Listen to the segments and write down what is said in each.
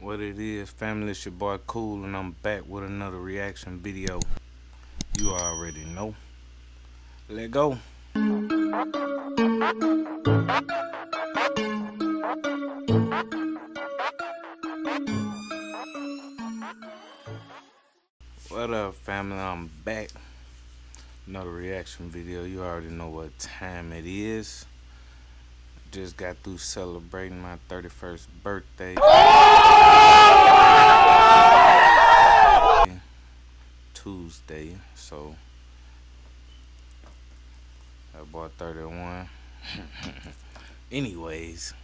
What it is, family, it's your boy Kool, and I'm back with another reaction video. You already know. Let go. What up, family? I'm back. Another reaction video. You already know what time it is. Just got through celebrating my 31st birthday. Tuesday, so I bought 31. Anyways,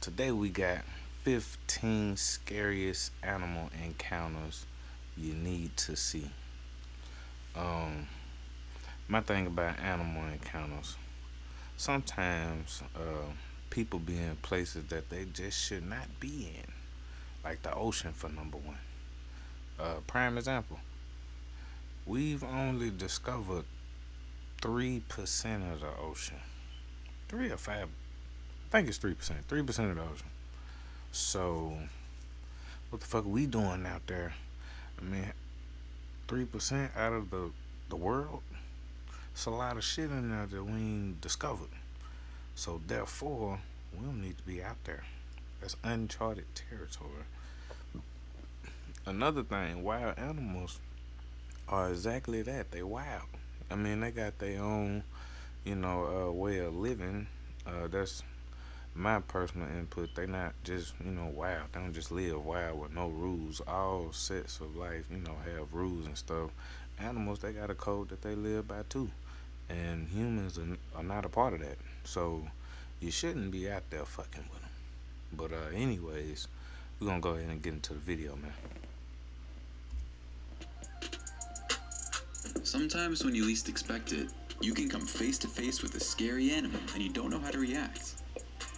today we got 15 scariest animal encounters you need to see. My thing about animal encounters, sometimes people be in places that they just should not be in, like the ocean for number one. Prime example, we've only discovered 3% of the ocean. 3 or 5, I think it's 3%. 3% of the ocean. So, what the fuck we doing out there? I mean, 3% out of the world? It's a lot of shit in there that we ain't discovered. So, therefore, we don't need to be out there. That's uncharted territory. Another thing, wild animals are exactly that. They wild. I mean, they got their own, way of living. That's my personal input. They not just, wild. They don't just live wild with no rules. All sets of life, have rules and stuff. Animals, they got a code that they live by too. And humans are not a part of that. So, you shouldn't be out there fucking with them. But anyways, we're going to go ahead and get into the video, man. Sometimes when you least expect it, you can come face to face with a scary animal and you don't know how to react.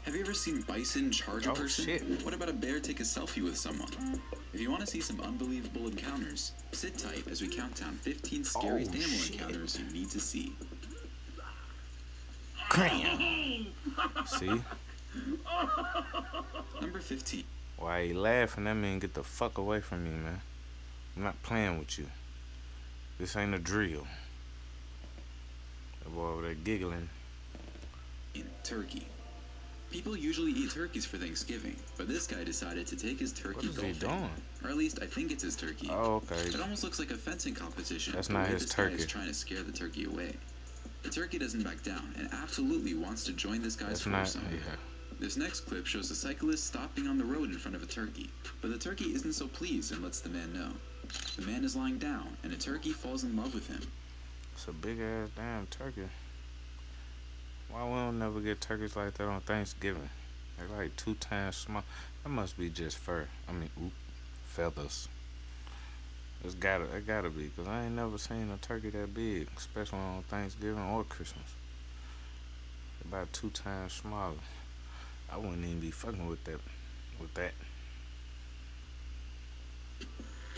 Have you ever seen bison charge a person? Shit. What about a bear take a selfie with someone? If you want to see some unbelievable encounters, sit tight as we count down 15 scariest animal encounters you need to see. Cram. See? Number 15. Why you laughing? That mean get the fuck away from me, man. I'm not playing with you. This ain't a drill. That boy over there giggling. In Turkey. People usually eat turkeys for Thanksgiving, but this guy decided to take his turkey golfing. What is he doing? Or at least I think it's his turkey. Oh, okay. It almost looks like a fencing competition. That's not his turkey. This guy is trying to scare the turkey away. The turkey doesn't back down and absolutely wants to join this guy's foursome. This next clip shows a cyclist stopping on the road in front of a turkey, but the turkey isn't so pleased and lets the man know. The man is lying down, and a turkey falls in love with him. It's a big ass damn turkey. Why we don't never get turkeys like that on Thanksgiving? They're like 2 times small. That must be just fur. I mean, feathers. It gotta be, because I ain't never seen a turkey that big, especially on Thanksgiving or Christmas. About 2 times smaller. I wouldn't even be fucking with that.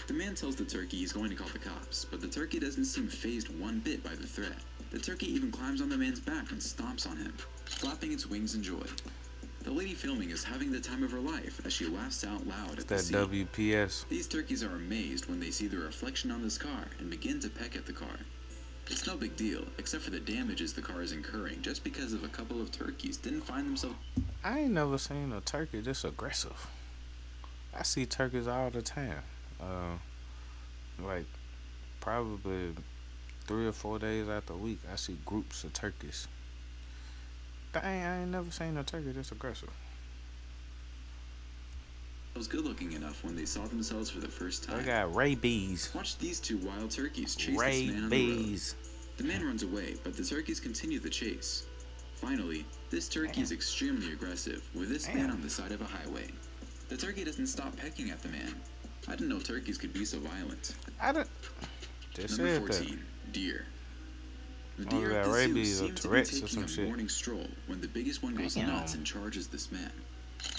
The man tells the turkey he's going to call the cops, but the turkey doesn't seem fazed one bit by the threat. The turkey even climbs on the man's back and stomps on him, flapping its wings in joy. The lady filming is having the time of her life as she laughs out loud at the scene. That WPS. These turkeys are amazed when they see the reflection on this car and begin to peck at the car. It's no big deal, except for the damages the car is incurring just because of a couple of turkeys didn't find themselves. I ain't never seen a turkey this aggressive. I see turkeys all the time. Like probably 3 or 4 days out the week, I see groups of turkeys. I ain't never seen a turkey this aggressive. Was good looking enough when they saw themselves for the first time. They got rabies. Watch these 2 wild turkeys chase this man on the road. The man runs away, but the turkeys continue the chase. Finally, this turkey is extremely aggressive, with this man on the side of a highway. The turkey doesn't stop pecking at the man. I didn't know turkeys could be so violent. Number 14, deer. The deer at the zoo seem to be taking a morning stroll when the biggest one goes nuts and charges this man.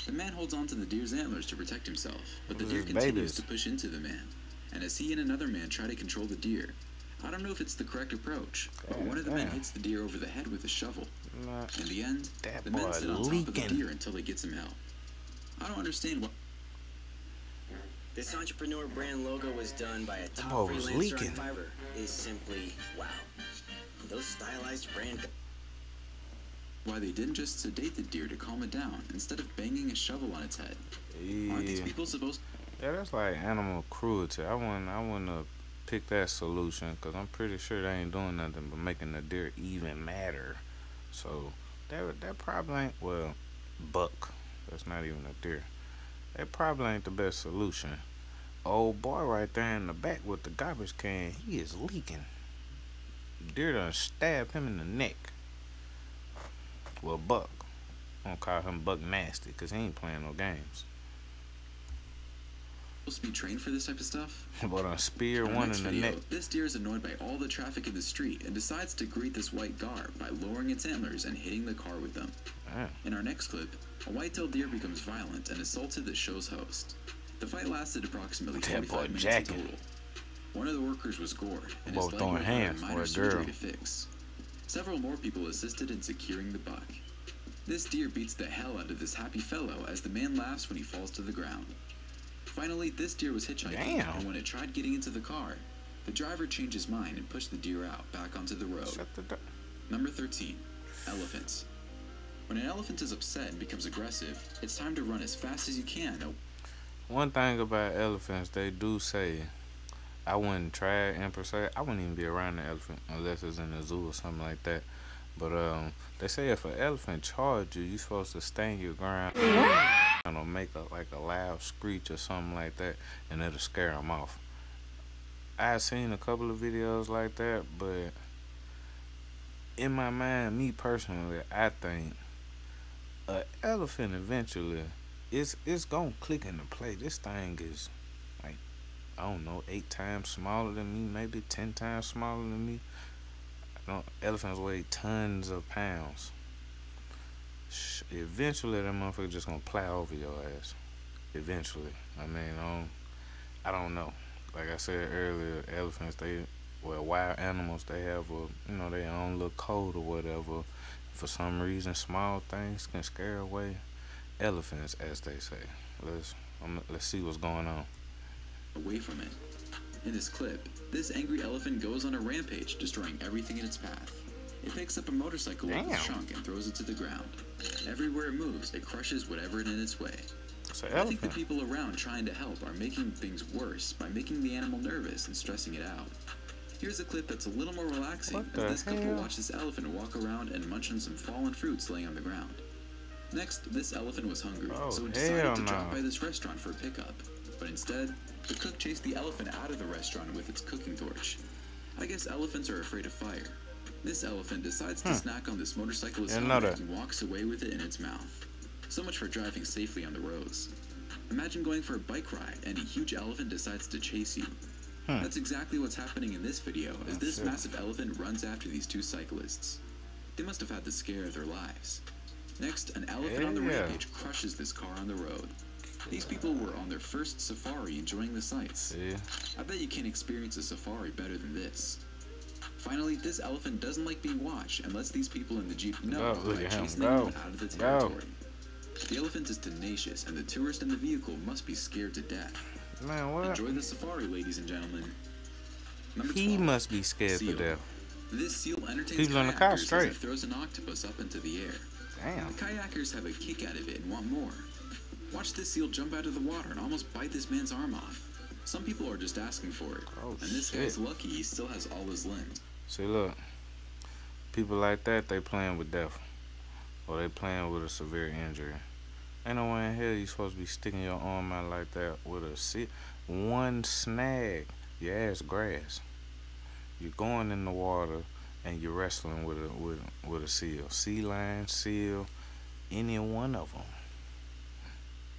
The man holds onto the deer's antlers to protect himself, but the deer continues to push into the man. And as he and another man try to control the deer, I don't know if it's the correct approach, but one of the men hits the deer over the head with a shovel. In the end, the men sit on top of the deer until they get some help. I don't understand why. This entrepreneur brand logo was done by a top freelancer on Fiverr. Is simply wow. Those stylized brand. Why they didn't just sedate the deer to calm it down instead of banging a shovel on its head. Yeah. Aren't these people supposed? Yeah, that's like animal cruelty. I wouldn't pick that solution because I'm pretty sure they ain't doing nothing but making the deer even madder. So that probably ain't, well, buck. That's not even a deer. That probably ain't the best solution. Old boy right there in the back with the garbage can, he is leaking. Deer done stabbed him in the neck. Well, Buck. I'm gonna call him Buck Nasty because he ain't playing no games. Supposed to be trained for this type of stuff? But on spear one in the neck. This deer is annoyed by all the traffic in the street and decides to greet this white gar by lowering its antlers and hitting the car with them. In our next clip, a white-tailed deer becomes violent and assaulted the show's host. The fight lasted approximately 45 minutes in total. One of the workers was gored and his leg required minor surgery to fix. Several more people assisted in securing the buck. This deer beats the hell out of this happy fellow as the man laughs when he falls to the ground. Finally, this deer was hitchhiking, and when it tried getting into the car, the driver changed his mind and pushed the deer out back onto the road. Number 13, elephants. When an elephant is upset and becomes aggressive, it's time to run as fast as you can. One thing about elephants, they do say, I wouldn't try it and per se, I wouldn't even be around the elephant unless it's in a zoo or something like that. But they say if an elephant charges you, you're supposed to stand your ground or make a loud screech or something like that, and it'll scare them off. I've seen a couple of videos like that, but in my mind, me personally, I think an elephant eventually it's gonna click into play. This thing is like, I don't know, 8 times smaller than me, maybe 10 times smaller than me. Elephants weigh tons of pounds. Eventually, that motherfucker just gonna plow over your ass. Eventually, I mean, I don't know. Like I said earlier, elephants, wild animals, they have their own little code or whatever. For some reason, small things can scare away elephants, as they say. Let's see what's going on. Away from it. In this clip, this angry elephant goes on a rampage, destroying everything in its path. It picks up a motorcycle with its trunk and throws it to the ground. Everywhere it moves, it crushes whatever is in its way. I think the people around trying to help are making things worse by making the animal nervous and stressing it out. Here's a clip that's a little more relaxing as this couple watch this elephant walk around and munch on some fallen fruits laying on the ground. Next, this elephant was hungry, so it decided to drop by this restaurant for a pickup. But instead, the cook chased the elephant out of the restaurant with its cooking torch. I guess elephants are afraid of fire. This elephant decides to snack on this motorcyclist's helmet and walks away with it in its mouth. So much for driving safely on the roads. Imagine going for a bike ride and a huge elephant decides to chase you. That's exactly what's happening in this video as this massive elephant runs after these two cyclists. They must have had the scare of their lives. Next, an elephant on the rampage crushes this car on the road. These people were on their first safari enjoying the sights. I bet you can't experience a safari better than this. Finally, this elephant doesn't like being watched and lets these people in the Jeep know by chasing them out of the territory. The elephant is tenacious and the tourist in the vehicle must be scared to death. Man, what? Enjoy the safari, ladies and gentlemen. Number 12, he must be scared to death. This seal entertains people in the car straight. As it throws an octopus up into the air. Damn. The kayakers have a kick out of it and want more. Watch this seal jump out of the water and almost bite this man's arm off. Some people are just asking for it. And this guy's lucky he still has all his limbs. See, look. People like that, they playing with death. Or they playing with a severe injury. Ain't no way in hell you supposed to be sticking your arm out like that with one snag, your ass grass. You're going in the water and you're wrestling with a seal. Sea lion, seal, any one of them.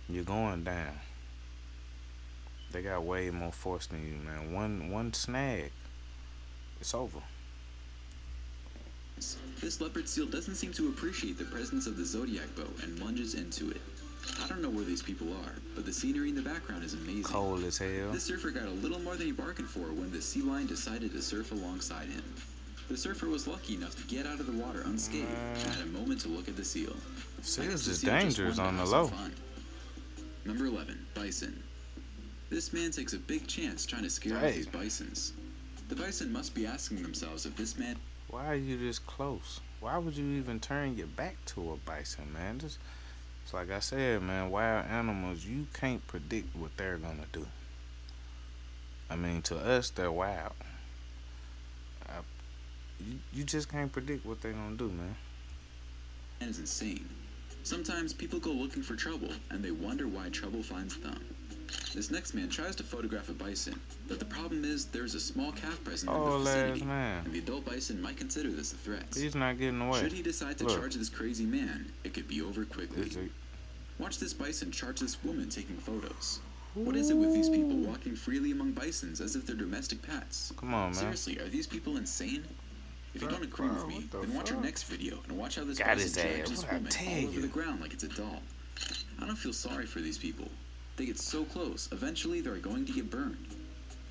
You're going down. They got way more force than you, man. One snag, it's over. This leopard seal doesn't seem to appreciate the presence of the Zodiac boat and lunges into it. I don't know where these people are, but the scenery in the background is amazing. Cold as hell. This surfer got a little more than he bargained for when the sea lion decided to surf alongside him. The surfer was lucky enough to get out of the water unscathed and had a moment to look at the seal. Seals is dangerous on the low. Number 11, bison. This man takes a big chance trying to scare off these bisons. The bison must be asking themselves if this man... Why are you this close? Why would you even turn your back to a bison, man? Just, it's like I said, man, wild animals, you can't predict what they're gonna do. I mean, to us, they're wild. You just can't predict what they're gonna do, man. Is insane. Sometimes people go looking for trouble, and they wonder why trouble finds them. This next man tries to photograph a bison, but the problem is there's a small calf present in the vicinity, and the adult bison might consider this a threat. He's not getting away. Should he decide to charge this crazy man, it could be over quickly. Watch this bison charge this woman taking photos. What is it with these people walking freely among bisons as if they're domestic pets? Come on, man. Seriously, are these people insane? If you don't agree with me, then watch our next video and watch how this bison drags this woman all over the ground like it's a doll. I don't feel sorry for these people. They get so close, eventually they're going to get burned.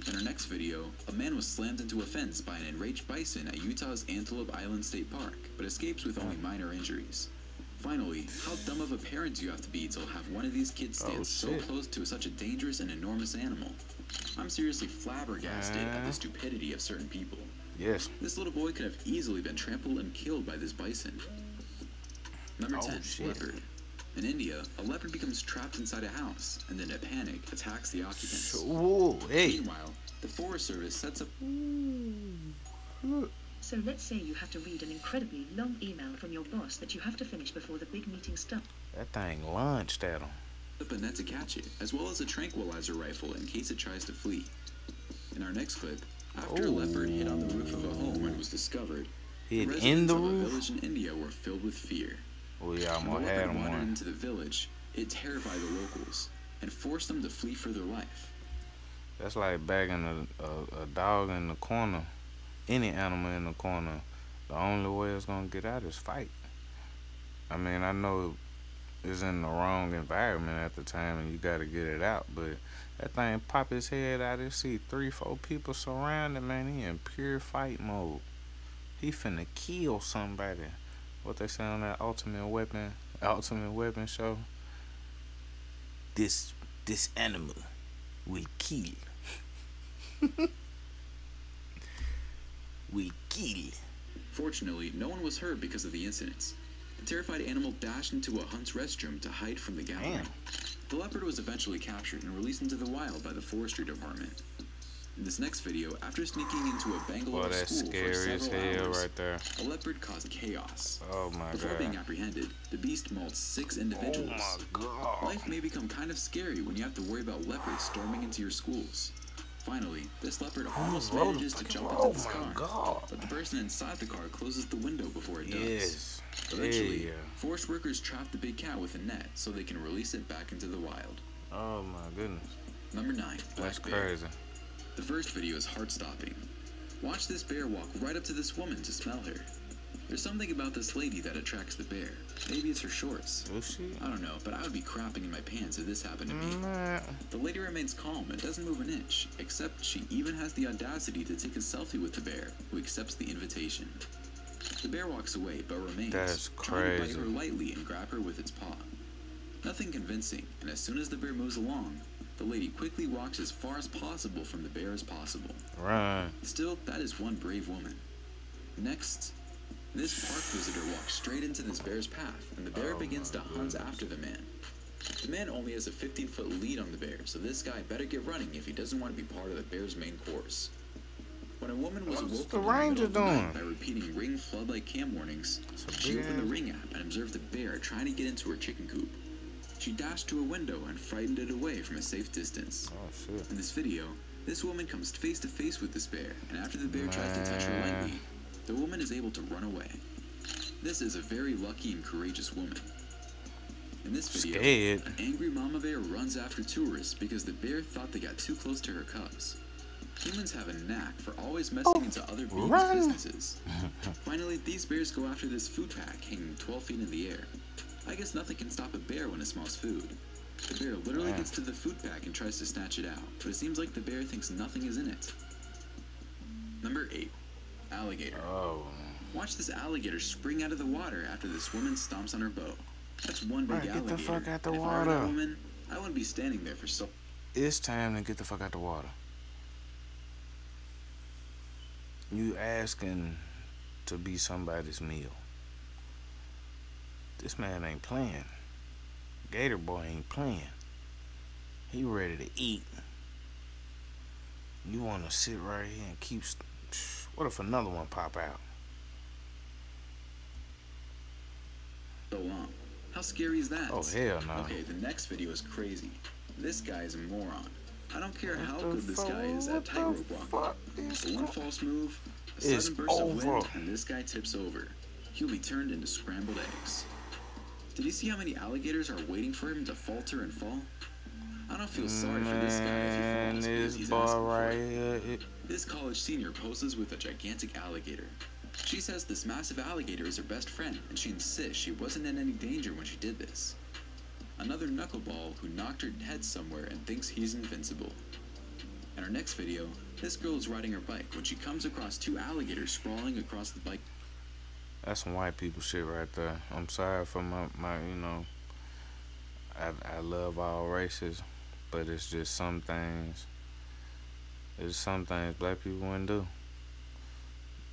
In our next video, a man was slammed into a fence by an enraged bison at Utah's Antelope Island State Park, but escapes with only minor injuries. Finally, how dumb of a parent do you have to be to have one of these kids stand so close to such a dangerous and enormous animal? I'm seriously flabbergasted at the stupidity of certain people. Yes. This little boy could have easily been trampled and killed by this bison. Number 10, leopard. In India, a leopard becomes trapped inside a house, and then in a panic attacks the occupants. Meanwhile, the Forest Service sets up... So let's say you have to read an incredibly long email from your boss that you have to finish before the big meeting starts. That thing launched at him. ...up a net to catch it, as well as a tranquilizer rifle in case it tries to flee. In our next clip, after a leopard hid on the roof of a home and was discovered, the residents of a village in India were filled with fear. Oh yeah, I'm gonna have him wandered into the village. It terrified the locals and forced them to flee for their life. That's like bagging a dog in the corner, any animal in the corner. The only way it's gonna get out is fight. I mean, I know it's in the wrong environment at the time and you gotta get it out, but that thing pop his head out and see 3-4 people surrounding, man. He in pure fight mode. He finna kill somebody. What they say on that Ultimate Weapon show? This animal will kill. Will kill. Fortunately, no one was hurt because of the incidents. The terrified animal dashed into a hunt's restroom to hide from the gathering. The leopard was eventually captured and released into the wild by the forestry department. In this next video, after sneaking into a Bangalore school for several hours, right there. A leopard caused chaos. Oh my Before being apprehended, the beast mauled 6 individuals. Oh my God. Life may become kind of scary when you have to worry about leopards storming into your schools. Finally, this leopard almost manages to jump into this car, but the person inside the car closes the window before it does. Eventually, forest workers trap the big cat with a net so they can release it back into the wild. Oh my goodness. Number 9, That's black bear. crazy. The first video is heart-stopping. Watch this bear walk right up to this woman to smell her. There's something about this lady that attracts the bear. Maybe it's her shorts. Is she? I don't know, but I would be crapping in my pants if this happened to me. The lady remains calm and doesn't move an inch, except she even has the audacity to take a selfie with the bear, who accepts the invitation. The bear walks away, but remains, trying to bite her lightly and grab her with its paw. Nothing convincing, and as soon as the bear moves along, the lady quickly walks as far as possible from the bear as possible. Right. Still, that is one brave woman. Next, this park visitor walks straight into this bear's path, and the bear begins to hunt after the man. The man only has a 15-foot lead on the bear, so this guy better get running if he doesn't want to be part of the bear's main course. When a woman was awoken in the middle of the night by repeating Ring floodlight cam warnings, she opened the Ring app and observed the bear trying to get into her chicken coop. She dashed to a window and frightened it away from a safe distance. In this video, this woman comes face to face with this bear, and after the bear tries to touch her lightly, the woman is able to run away. This is a very lucky and courageous woman. In this video, an angry mama bear runs after tourists because the bear thought they got too close to her cubs. Humans have a knack for always messing into other beings' businesses. Finally, these bears go after this food pack hanging 12 feet in the air. I guess nothing can stop a bear when it smells food. The bear literally gets to the food pack and tries to snatch it out, but it seems like the bear thinks nothing is in it. Number 8. Alligator. Watch this alligator spring out of the water after this woman stomps on her bow. That's one big alligator. Get the fuck out the water. If I were that woman, I wouldn't be standing there for so... It's time to get the fuck out the water. You asking to be somebody's meal. This man ain't playing. Gator boy ain't playing. He ready to eat. You want to sit right here and keep. What if another one pop out? So long. How scary is that? Oh hell no. Okay, the next video is crazy. This guy is a moron. I don't care how good this guy is at tightrope walking. But one false move, a sudden burst of wind, and this guy tips over. He'll be turned into scrambled eggs. Did you see how many alligators are waiting for him to falter and fall? I don't feel sorry for this guy if he falls because he's asking for it. This college senior poses with a gigantic alligator. She says this massive alligator is her best friend, and she insists she wasn't in any danger when she did this. Another knuckleball who knocked her head somewhere and thinks he's invincible. In our next video, this girl is riding her bike when she comes across two alligators sprawling across the bike. That's some white people shit right there. I'm sorry for my you know, I love all races, but it's just some things. There's some things black people wouldn't do.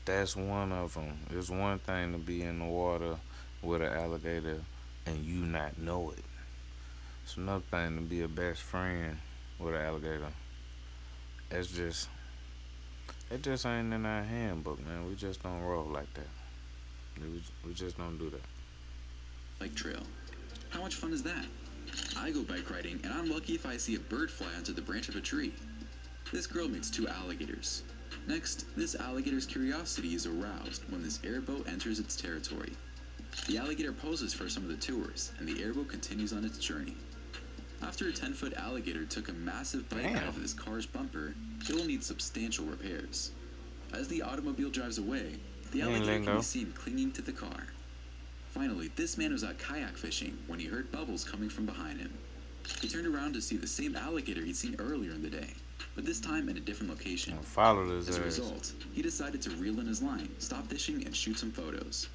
That's one of them. It's one thing to be in the water with an alligator and you not know it. It's another thing to be a best friend with an alligator. It just ain't in our handbook, man. We just don't roll like that. We just don't do that. Bike trail. How much fun is that? I go bike riding, and I'm lucky if I see a bird fly onto the branch of a tree. This girl meets two alligators. Next, this alligator's curiosity is aroused when this airboat enters its territory. The alligator poses for some of the tours, and the airboat continues on its journey. After a 10-foot alligator took a massive bite out of this car's bumper, it will need substantial repairs. As the automobile drives away, the alligator can be seen clinging to the car. Finally, this man was out kayak fishing when he heard bubbles coming from behind him. He turned around to see the same alligator he'd seen earlier in the day, but this time in a different location. As a result, he decided to reel in his line, stop fishing, and shoot some photos.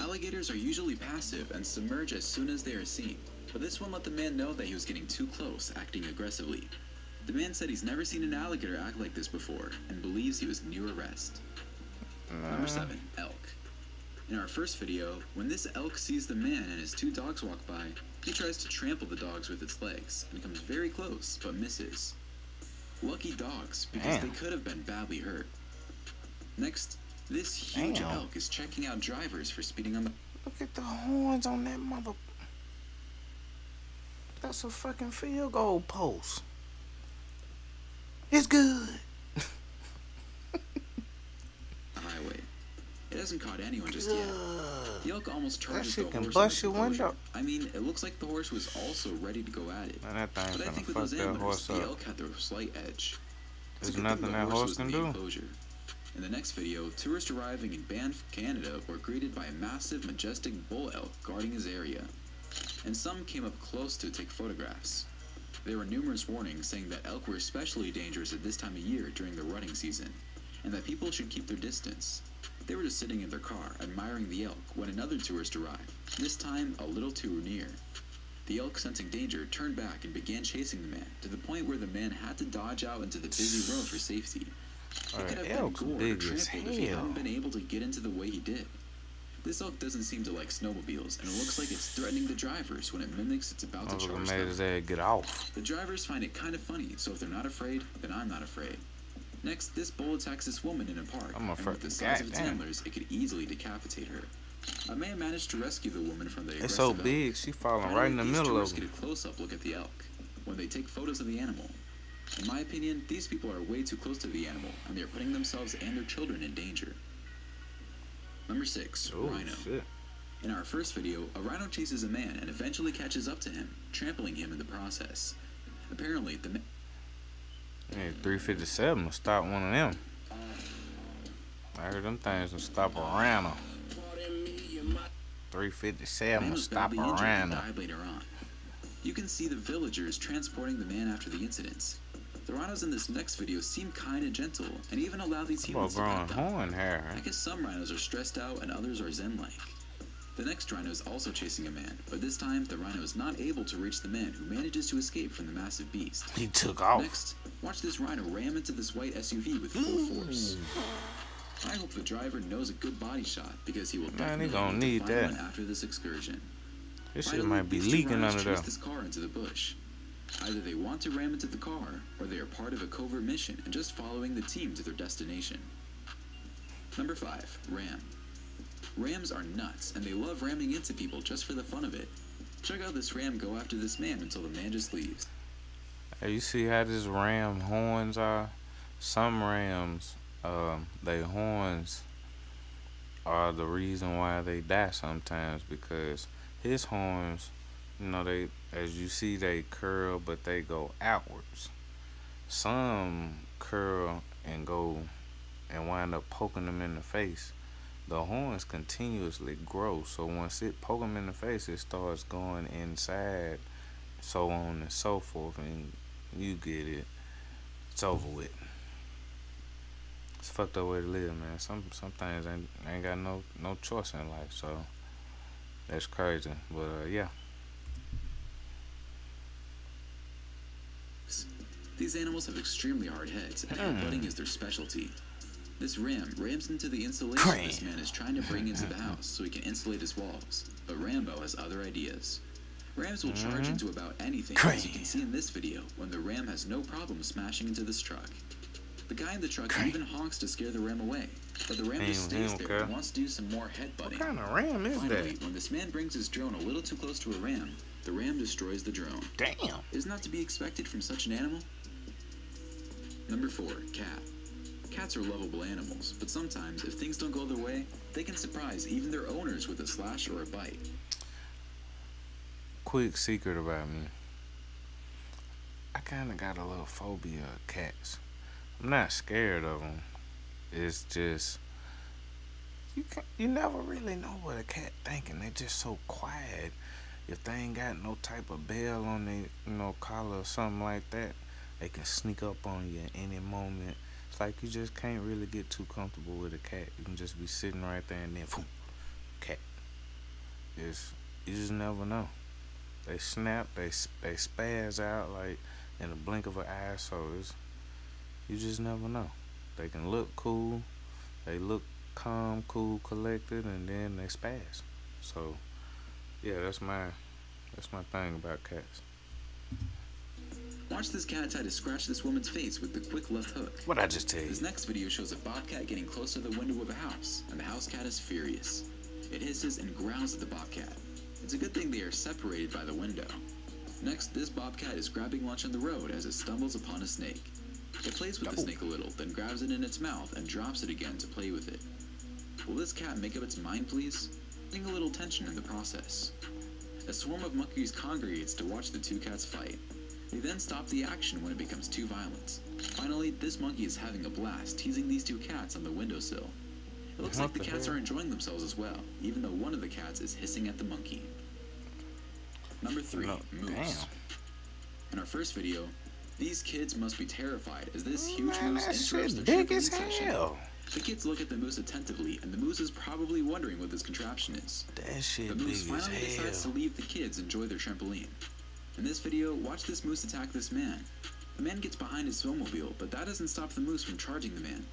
Alligators are usually passive and submerge as soon as they are seen, but this one let the man know that he was getting too close, acting aggressively. The man said he's never seen an alligator act like this before and believes he was near arrest. Number 7. Elk. In our first video, when this elk sees the man and his two dogs walk by, he tries to trample the dogs with its legs and comes very close but misses. Lucky dogs, because they could have been badly hurt. Next, this huge elk is checking out drivers for speeding on the... Look at the horns on that mother... That's a fucking field goal post. It's good. highway. It hasn't caught anyone just yet. The elk almost charges the horse. That shit can bust your window. I mean, it looks like the horse was also ready to go at it. Man, that thing's but I think with gonna those fuck that antlers, horse the up. elk had the slight edge. There's nothing that horse can do. In the next video, tourists arriving in Banff, Canada were greeted by a massive, majestic bull elk guarding his area. And some came up close to take photographs. There were numerous warnings saying that elk were especially dangerous at this time of year during the rutting season, and that people should keep their distance. They were just sitting in their car, admiring the elk, when another tourist arrived, this time a little too near. The elk, sensing danger, turned back and began chasing the man, to the point where the man had to dodge out into the busy road for safety. He could have been gored or trampled if he hadn't been able to get into the way he did. This elk doesn't seem to like snowmobiles, and it looks like it's threatening the drivers when it mimics it's about to charge them. His head get off. The drivers find it kind of funny, so if they're not afraid, then I'm not afraid. Next, this bull attacks this woman in a park, and with the size of its antlers, it could easily decapitate her. A man managed to rescue the woman from the aggressive elk. It's so big, she falling right in the middle of them. Get a close-up look at the elk when they take photos of the animal. In my opinion, these people are way too close to the animal, and they are putting themselves and their children in danger. Number 6, rhino. Shit. In our first video, a rhino chases a man and eventually catches up to him, trampling him in the process. Apparently, the man... Hey, 357 will stop one of them. I heard them things will stop a rhino. 357 will stop a rhino. Died later on. You can see the villagers transporting the man after the incidents. The rhinos in this next video seem kinda gentle, and even allow these humans to pet them. Horn hair. I guess some rhinos are stressed out and others are zen-like. The next rhino is also chasing a man, but this time the rhino is not able to reach the man, who manages to escape from the massive beast. He took off. Next, watch this rhino ram into this white SUV with full force. I hope the driver knows a good body shot, because he will definitely need that after this excursion. This shit might be leaking under there. This car into the bush. Either they want to ram into the car, or they are part of a covert mission and just following the team to their destination. Number 5, ram. Rams are nuts, and they love ramming into people just for the fun of it. Check out this ram go after this man until the man just leaves. Hey, you see how this ram horns are? Some rams, their horns are the reason why they die sometimes, because his horns, you know, they, as you see, they curl, but they go outwards. Some curl and go and wind up poking them in the face. The horns continuously grow, so once it poke them in the face, it starts going inside, so on and so forth, and you get it. It's over with. It's fucked up way to live, man. Some things ain't got no choice in life, so that's crazy. But yeah. These animals have extremely hard heads, and headbutting is their specialty. This ram rams into the insulation this man is trying to bring into the house so he can insulate his walls. But Rambo has other ideas. Rams will charge into about anything, as you can see in this video, when the ram has no problem smashing into this truck. The guy in the truck even honks to scare the ram away, but the ram just stays there and wants to do some more headbutting. What kind of ram is that? When this man brings his drone a little too close to a ram, the ram destroys the drone. Damn. Isn't that to be expected from such an animal? Number 4, cat. Cats are lovable animals, but sometimes, if things don't go their way, they can surprise even their owners with a slash or a bite. Quick secret about me. I kind of got a little phobia of cats. I'm not scared of them. It's just, you never really know what a cat thinking. They just so quiet. If they ain't got no type of bell on their, collar or something like that, they can sneak up on you at any moment. It's like you just can't really get too comfortable with a cat. You can just be sitting right there and then, boom, cat. You just never know. They snap, they spaz out like in the blink of an eye. So you just never know. They can look cool, they look calm, cool, collected, and then they spaz. So yeah, that's my thing about cats. Watch this cat try to scratch this woman's face with the quick left hook. What'd I just tell you? This next video shows a bobcat getting close to the window of a house, and the house cat is furious. It hisses and growls at the bobcat. It's a good thing they are separated by the window. Next, this bobcat is grabbing lunch on the road as it stumbles upon a snake. It plays with the snake a little, then grabs it in its mouth and drops it again to play with it. Will this cat make up its mind, please? Adding a little tension in the process. A swarm of monkeys congregates to watch the two cats fight. They then stop the action when it becomes too violent. Finally, this monkey is having a blast, teasing these two cats on the windowsill. It looks like the cats are enjoying themselves as well, even though one of the cats is hissing at the monkey. Number 3, moose. In our first video, these kids must be terrified as this huge moose interrupts their trampoline session. The kids look at the moose attentively, and the moose is probably wondering what this contraption is. That shit the moose finally decides to leave the kids enjoy their trampoline. In this video, watch this moose attack this man. The man gets behind his snowmobile, but that doesn't stop the moose from charging the man.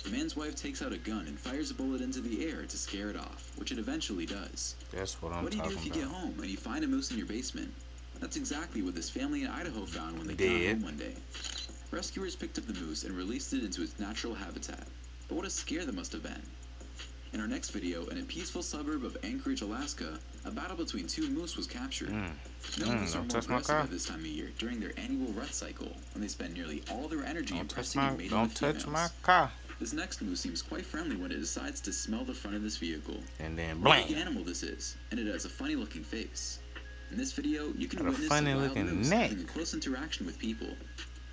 The man's wife takes out a gun and fires a bullet into the air to scare it off, which it eventually does. That's what I'm talking about. What do you do if you get home and you find a moose in your basement? That's exactly what this family in Idaho found when they got home one day. Rescuers picked up the moose and released it into its natural habitat. But what a scare that must have been. In our next video, in a peaceful suburb of Anchorage, Alaska, a battle between two moose was captured. No moose are more aggressive at this time of year during their annual rut cycle, when they spend nearly all their energy impressing and mating with females. Don't touch my car. This next moose seems quite friendly when it decides to smell the front of this vehicle. And then blam! What animal this is, and it has a funny looking face. In this video, you can witness a wild moose having a close interaction with people.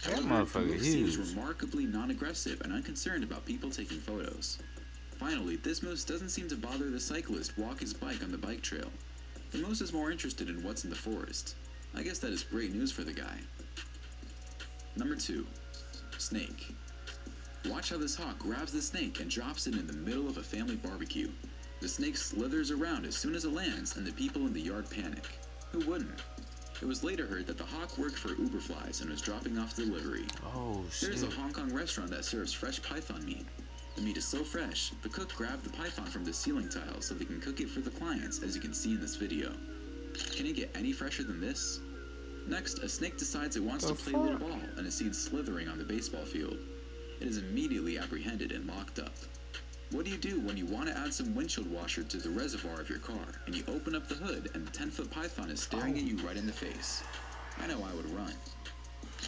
That motherfucker seems remarkably non-aggressive and unconcerned about people taking photos. Finally, this moose doesn't seem to bother the cyclist walk his bike on the bike trail. The moose is more interested in what's in the forest. I guess that is great news for the guy. Number 2. Snake. Watch how this hawk grabs the snake and drops it in the middle of a family barbecue. The snake slithers around as soon as it lands, and the people in the yard panic. Who wouldn't? It was later heard that the hawk worked for Uberflies and was dropping off delivery. Oh, shit. There's a Hong Kong restaurant that serves fresh python meat. The meat is so fresh, the cook grabbed the python from the ceiling tile so they can cook it for the clients, as you can see in this video. Can it get any fresher than this? Next, a snake decides it wants to play little ball and is seen slithering on the baseball field. It is immediately apprehended and locked up. What do you do when you want to add some windshield washer to the reservoir of your car, and you open up the hood and the 10-foot python is staring at you right in the face? I know I would run.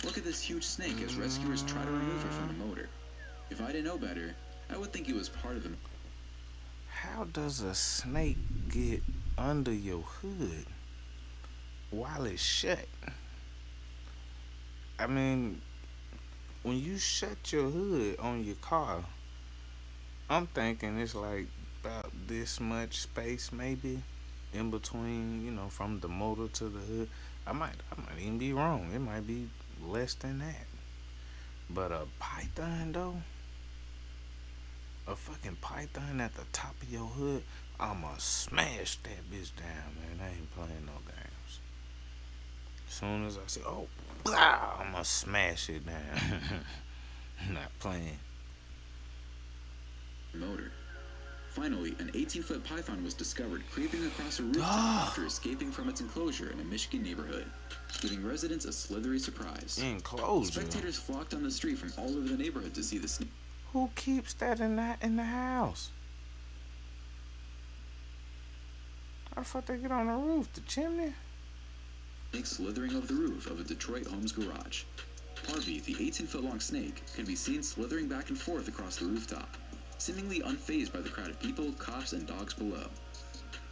Look at this huge snake as rescuers try to remove it from the motor. If I didn't know better, I would think it was part of the... How does a snake get under your hood while it's shut? I mean, when you shut your hood on your car, I'm thinking it's like about this much space maybe in between, you know, from the motor to the hood. I might even be wrong. It might be less than that. But a python though, a fucking python at the top of your hood, I'ma smash that bitch down, man. I ain't playing no games. As soon as I say, oh, blah, I'ma smash it down. Not playing. Motor. Finally, an 18-foot python was discovered creeping across a rooftop after escaping from its enclosure in a Michigan neighborhood, giving residents a slithery surprise. Enclosure? Spectators flocked on the street from all over the neighborhood to see the snake. Who keeps that in the house? How the fuck they get on the roof? The chimney? Snake slithering over the roof of a Detroit Homes garage. Harvey, the 18-foot-long snake, can be seen slithering back and forth across the rooftop, seemingly unfazed by the crowd of people, cops, and dogs below.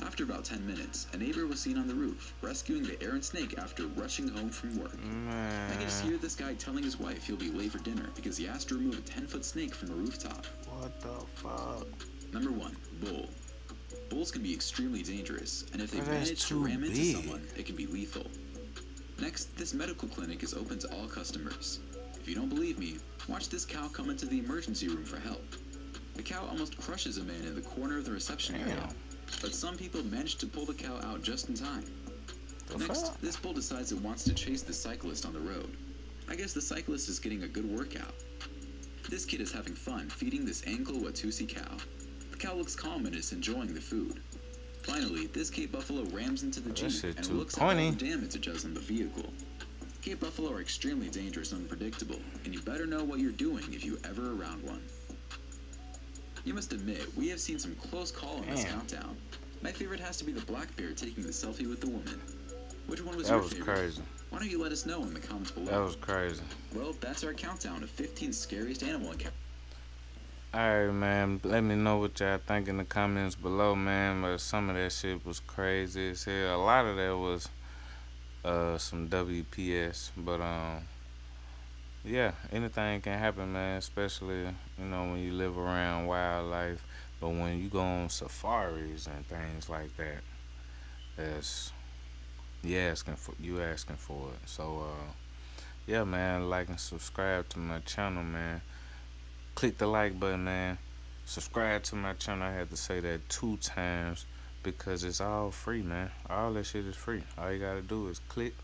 After about 10 minutes, a neighbor was seen on the roof, rescuing the errant snake after rushing home from work. Man. I can just hear this guy telling his wife he'll be late for dinner because he asked to remove a 10-foot snake from a rooftop. What the fuck? Number 1. Bull. Bulls can be extremely dangerous, and if they But that's manage to too ram into big. someone, it can be lethal. Next, this medical clinic is open to all customers. If you don't believe me, watch this cow come into the emergency room for help. The cow almost crushes a man in the corner of the reception area, but some people manage to pull the cow out just in time. Next, this bull decides it wants to chase the cyclist on the road. I guess the cyclist is getting a good workout. This kid is having fun feeding this Anglo-Watusi cow. The cow looks calm and is enjoying the food. Finally, this Cape Buffalo rams into the Jeep and looks at all the damage it does on the vehicle. Cape Buffalo are extremely dangerous and unpredictable, and you better know what you're doing if you ever around one. You must admit, we have seen some close call in this countdown. My favorite has to be the black bear taking the selfie with the woman. Which one was your favorite? That was crazy. Why don't you let us know in the comments below? That was crazy. Well, that's our countdown of 15 scariest animal encounters. Alright, man. Let me know what y'all think in the comments below, man. But some of that shit was crazy as hell. A lot of that was some WPS. But yeah, anything can happen, man. Especially, you know, when you live around wildlife. But when you go on safaris and things like that, that's you asking for it. So yeah, man, like and subscribe to my channel, man. Click the like button, man. Subscribe to my channel. I had to say that 2 times because it's all free, man. All that shit is free. All you gotta do is click,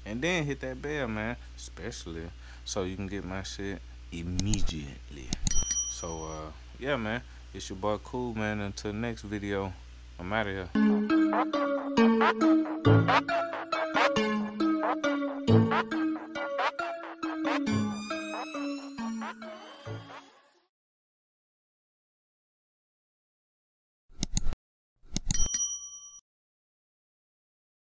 and then hit that bell, man. Especially so you can get my shit immediately. So yeah, man. It's your boy Kool, man. Until next video, I'm out of here.